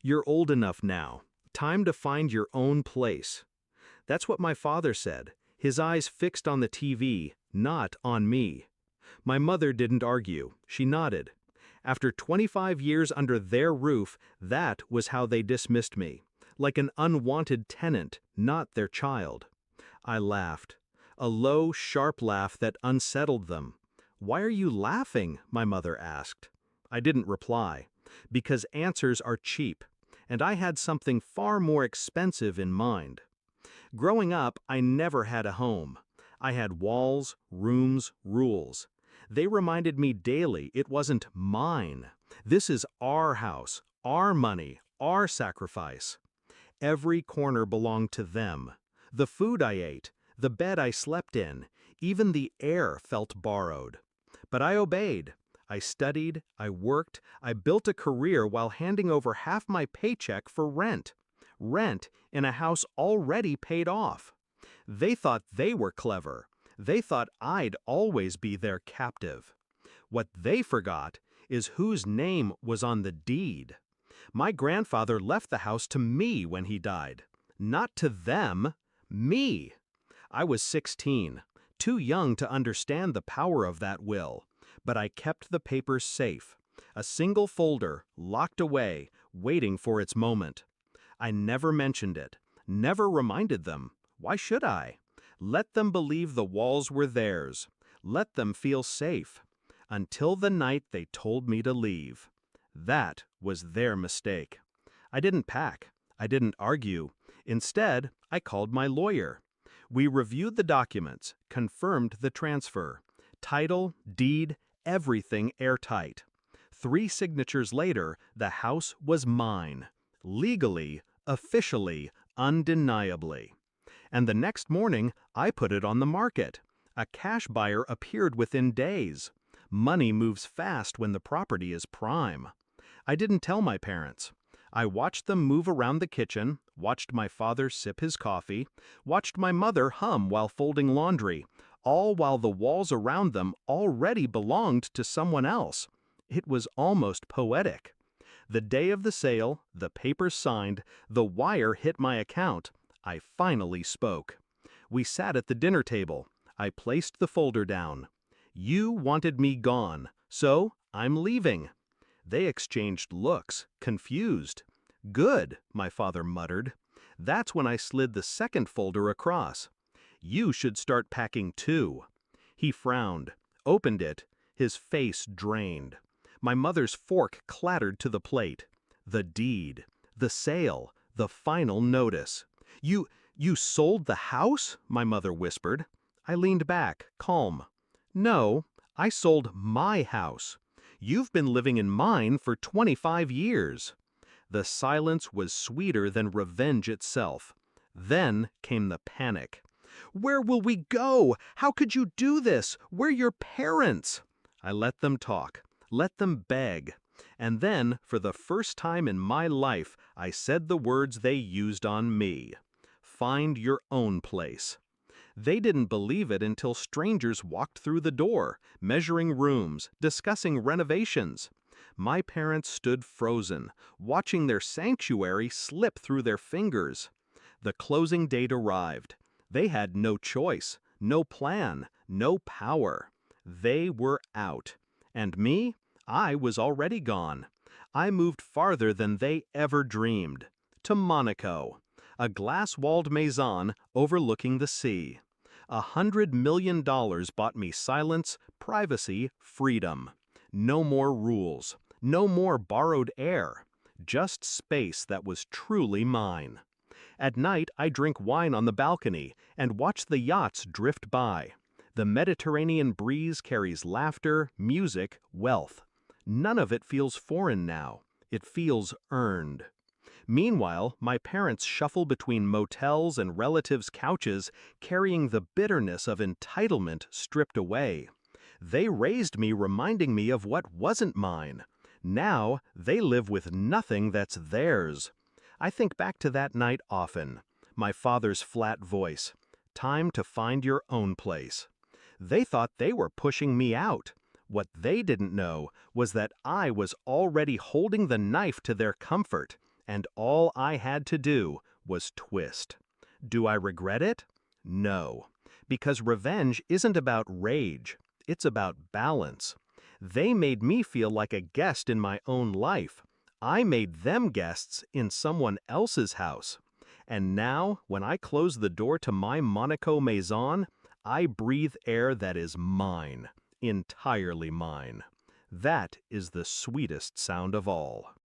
You're old enough now. Time to find your own place. That's what my father said, his eyes fixed on the TV, not on me. My mother didn't argue, she nodded. After 25 years under their roof, that was how they dismissed me. Like an unwanted tenant, not their child. I laughed. A low, sharp laugh that unsettled them. "Why are you laughing?" my mother asked. I didn't reply. Because answers are cheap. And I had something far more expensive in mind. Growing up, I never had a home. I had walls, rooms, rules. They reminded me daily it wasn't mine. This is our house, our money, our sacrifice. Every corner belonged to them. The food I ate, the bed I slept in, even the air felt borrowed. But I obeyed. I studied, I worked, I built a career while handing over half my paycheck for rent. Rent in a house already paid off. They thought they were clever. They thought I'd always be their captive. What they forgot is whose name was on the deed. My grandfather left the house to me when he died. Not to them, me. I was 16, too young to understand the power of that will. But I kept the papers safe. A single folder, locked away, waiting for its moment. I never mentioned it, never reminded them. Why should I? Let them believe the walls were theirs. Let them feel safe. Until the night they told me to leave. That was their mistake. I didn't pack. I didn't argue. Instead, I called my lawyer. We reviewed the documents, confirmed the transfer. Title, deed, everything airtight. 3 signatures later, the house was mine. Legally, officially, undeniably. And the next morning, I put it on the market. A cash buyer appeared within days. Money moves fast when the property is prime. I didn't tell my parents. I watched them move around the kitchen, watched my father sip his coffee, watched my mother hum while folding laundry, all while the walls around them already belonged to someone else. It was almost poetic. The day of the sale, the papers signed, the wire hit my account. I finally spoke. We sat at the dinner table. I placed the folder down. You wanted me gone, so I'm leaving. They exchanged looks, confused. Good, my father muttered. That's when I slid the second folder across. You should start packing too. He frowned, opened it, his face drained. My mother's fork clattered to the plate. The deed, the sale, the final notice. You sold the house? My mother whispered. I leaned back, calm. No, I sold my house. You've been living in mine for 25 years. The silence was sweeter than revenge itself. Then came the panic. Where will we go? How could you do this? We're your parents. I let them talk, let them beg. And then, for the first time in my life, I said the words they used on me. Find your own place. They didn't believe it until strangers walked through the door, measuring rooms, discussing renovations. My parents stood frozen, watching their sanctuary slip through their fingers. The closing date arrived. They had no choice, no plan, no power. They were out. And me? I was already gone. I moved farther than they ever dreamed. To Monaco. A glass-walled maison overlooking the sea. $100 million bought me silence, privacy, freedom. No more rules. No more borrowed air. Just space that was truly mine. At night, I drink wine on the balcony and watch the yachts drift by. The Mediterranean breeze carries laughter, music, wealth. None of it feels foreign now. It feels earned. Meanwhile, my parents shuffle between motels and relatives' couches, carrying the bitterness of entitlement stripped away. They raised me reminding me of what wasn't mine. Now, they live with nothing that's theirs. I think back to that night often. My father's flat voice. Time to find your own place. They thought they were pushing me out. What they didn't know was that I was already holding the knife to their comfort, and all I had to do was twist. Do I regret it? No, because revenge isn't about rage, it's about balance. They made me feel like a guest in my own life. I made them guests in someone else's house. And now, when I close the door to my Monaco Maison, I breathe air that is mine, entirely mine. That is the sweetest sound of all.